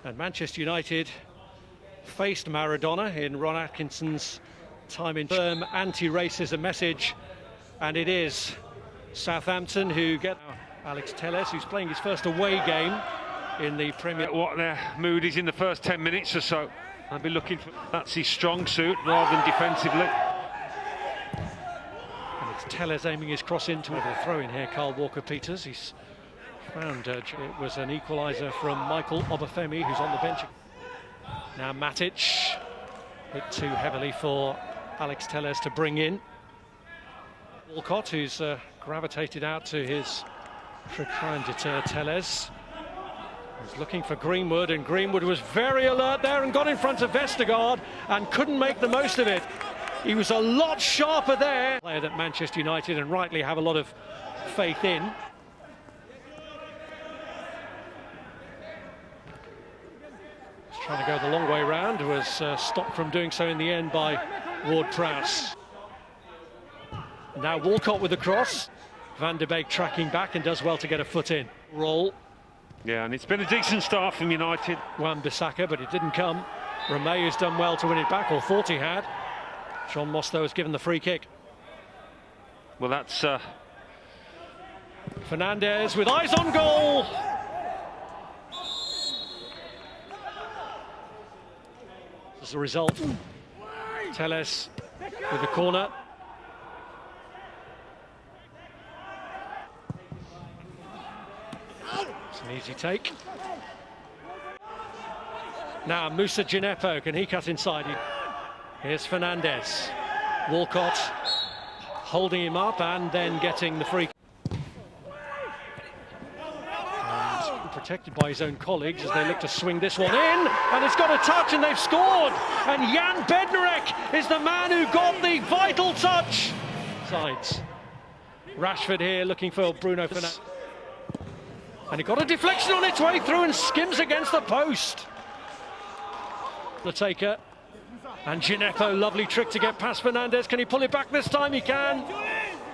And Manchester United faced Maradona in Ron Atkinson's time in firm anti-racism message, and it is Southampton who get Alex Telles, who's playing his first away game in the Premier. What their mood is in the first 10 minutes or so. I'll be looking for that's his strong suit rather than defensively. And it's Telles aiming his cross into it. A throw in here, Carl Walker-Peters. He's found it was an equaliser from Michael Obafemi, who's on the bench. Now Matic, hit too heavily for Alex Telles to bring in. Walcott, who's gravitated out to his to try and deter Telles. He's looking for Greenwood, and Greenwood was very alert there and got in front of Vestergaard and couldn't make the most of it. He was a lot sharper there. Player that Manchester United, and rightly, have a lot of faith in. He's trying to go the long way round, was stopped from doing so in the end by Ward-Prowse. Now Walcott with the cross. Van de Beek tracking back and does well to get a foot in. Roll. Yeah, and it's been a decent start from United. Wan-Bissaka, but it didn't come. Romeu's done well to win it back, or thought he had. John Moss, though, has given the free kick. Well, that's... Fernandes with eyes on goal! As a result, Telles with the corner. It's an easy take. Now Moussa Djenepo, can he cut inside? Here's Fernandes. Walcott holding him up and then getting the free. And protected by his own colleagues as they look to swing this one in, and it's got a touch and they've scored, and Jan Bednarek is the man who got the vital touch. Sides. Rashford here looking for Bruno Fernandes. And he got a deflection on its way through and skims against the post. The taker. And Djenepo, lovely trick to get past Fernandes. Can he pull it back this time? He can.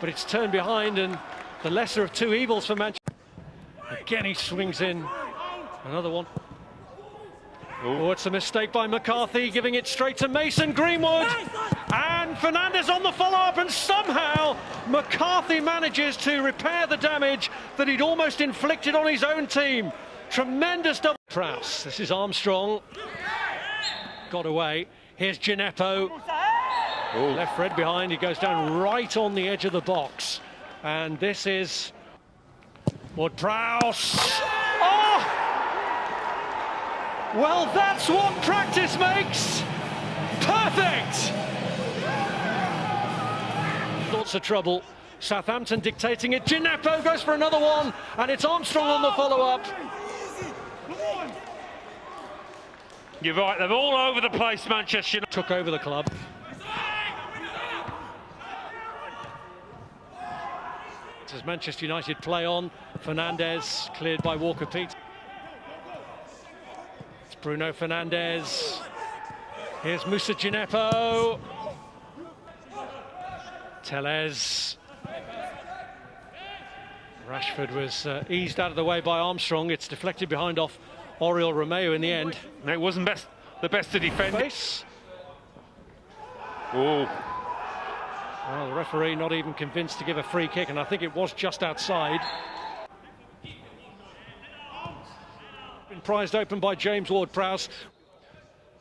But it's turned behind, and the lesser of two evils for Manchester. Again, he swings in. Another one. Oh, it's a mistake by McCarthy, giving it straight to Mason Greenwood. And Fernandes on the follow-up, and somehow McCarthy manages to repair the damage that he'd almost inflicted on his own team. Tremendous double. Prowse, this is Armstrong. Got away. Here's Djenepo. Left Fred behind, he goes down right on the edge of the box. And this is Ward-Prowse. Oh! Well, that's what practice makes perfect! Lots of trouble. Southampton dictating it. Djenepo goes for another one, and it's Armstrong on the follow-up. You're right, they're all over the place, Manchester United. Took over the club. As Manchester United play on, Fernandes cleared by Walker-Peters. It's Bruno Fernandes. Here's Moussa Djenepo. Telles. Rashford was eased out of the way by Armstrong. It's deflected behind off Oriol Romeu in the end. No, it wasn't the best to defend. Face. Oh. Well, the referee not even convinced to give a free kick, and I think it was just outside. Been prized open by James Ward-Prowse.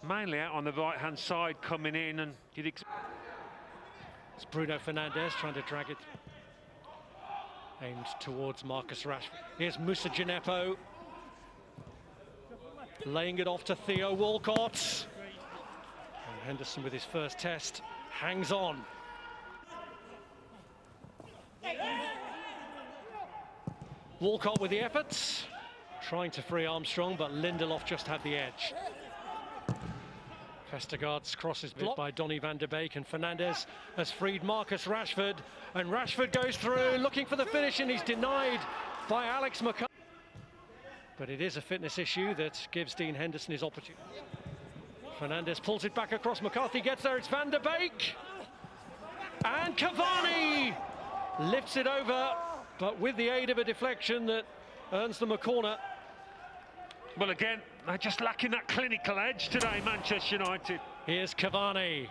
Mainly out on the right-hand side, coming in, and it's Bruno Fernandes trying to drag it. Aimed towards Marcus Rashford. Here's Moussa Djenepo. Laying it off to Theo Walcott. And Henderson with his first test hangs on. Walcott with the efforts, trying to free Armstrong, but Lindelof just had the edge. Vestergaard's cross is blocked by Donny van de Beek, and Fernandes has freed Marcus Rashford, and Rashford goes through looking for the finish, and he's denied by Alex McCarthy. But it is a fitness issue that gives Dean Henderson his opportunity. Fernandes pulls it back across, McCarthy gets there, it's Van de Beek. And Cavani lifts it over, but with the aid of a deflection that earns them a corner. Well, again, They're just lacking that clinical edge today, Manchester United. Here's Cavani.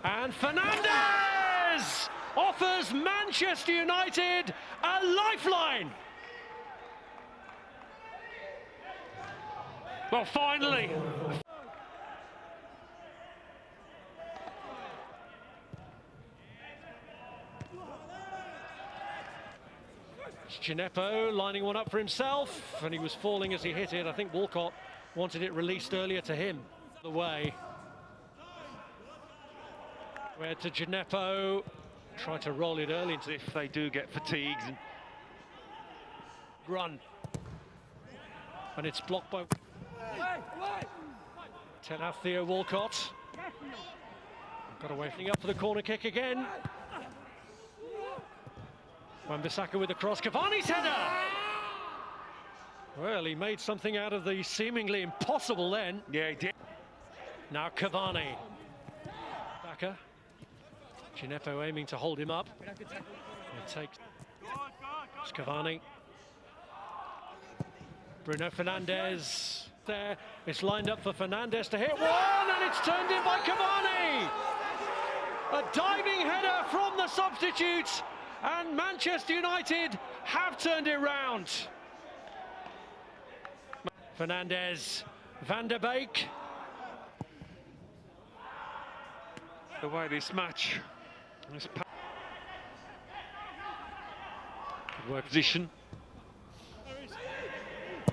And Fernandes offers Manchester United a lifeline. Well, finally. Gineppo lining one up for himself, and he was falling as he hit it. I think Walcott wanted it released earlier to him. The way. Where to Gineppo. Tried to roll it early. If they do get fatigued. Run. And it's blocked by... Now Theo Walcott. Got away from up for the corner kick again. Wan-Bissaka with the cross, Cavani's header! Well, he made something out of the seemingly impossible then. Yeah, he did. Now Cavani. Baka. Gineppo aiming to hold him up. It takes... It's Cavani. Bruno Fernandes there. It's lined up for Fernandes to hit one, and it's turned in by Cavani! A diving header from the substitute. And Manchester United have turned it round. Fernandes, Van der Beek. The way this match. Good work position.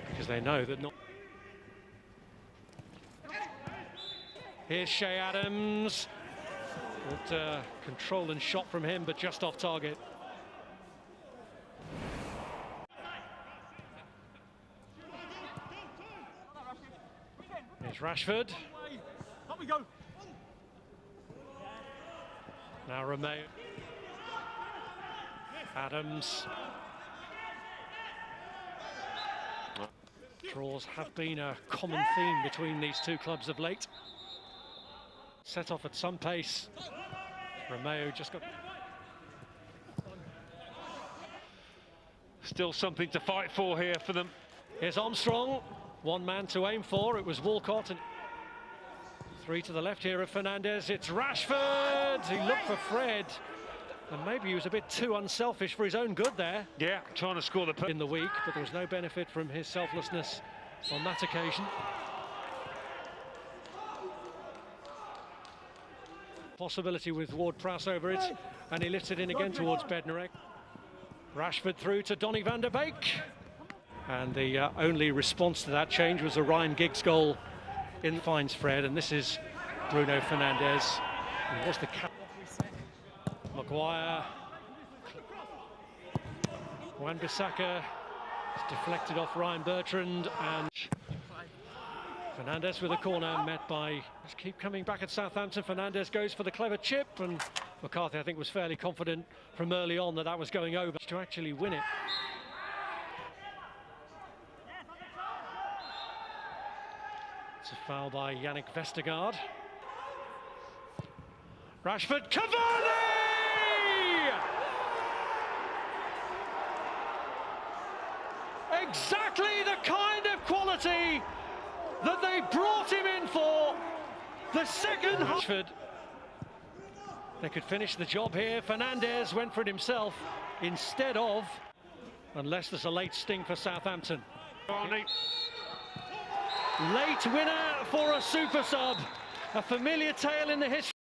Because they know that not. Here's Shea Adams. Good control and shot from him, but just off target. Here's Rashford. Now Romeo. Adams. Draws have been a common theme between these two clubs of late. Set off at some pace. Romeo just got... Still something to fight for here for them. Here's Armstrong. One man to aim for. It was Walcott. And three to the left here of Fernandes. It's Rashford. He looked for Fred. And maybe he was a bit too unselfish for his own good there. Yeah, trying to score the... in the week, but there was no benefit from his selflessness on that occasion. Possibility with Ward-Prowse over it, and he lifts it in again towards Bednarek. Rashford through to Donny van der Beek. And the only response to that change was a Ryan Giggs goal in finds Fred, and this is Bruno Fernandes. And was the Maguire. Wan-Bissaka is deflected off Ryan Bertrand, and Fernandes with a corner met by... Just keep coming back at Southampton. Fernandes goes for the clever chip, and McCarthy, I think, was fairly confident from early on that that was going over to actually win it. It's a foul by Yannick Vestergaard. Rashford, Cavani! Exactly the kind of quality that they brought him in for. The second Rashford. They could finish the job here. Fernandes went for it himself instead of, unless there's a late sting for Southampton. Late winner for a super sub. A familiar tale in the history.